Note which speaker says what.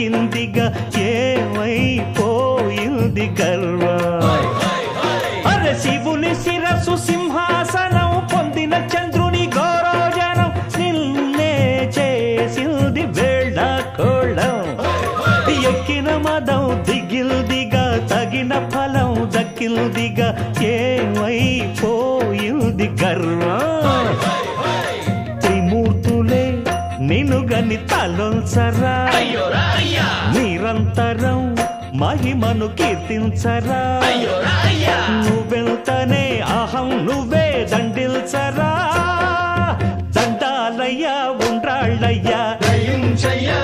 Speaker 1: ఎక్కిందిగా ఏమైపోయింది గర్వం అరే శివుని శిరసు సింహాసనం పొందిన చంద్రుని గౌరవజనం నిన్నే చేసింది వేళాకోళం ఎక్కిన మదం దిగిల్దిగా తగిన ఫలం దక్కిల్దిగా ఏమైపోయింది గర్వం త్రిమూర్తులే నినుగని తలొంచరా నిరంతరం మహిమను కీర్తించరా నువ్వెంతనే అహం నువ్వే దండిల్చరా దండాలయ్యా ఉండ్రాళ్ళయ్యా
Speaker 2: దయించయ్యా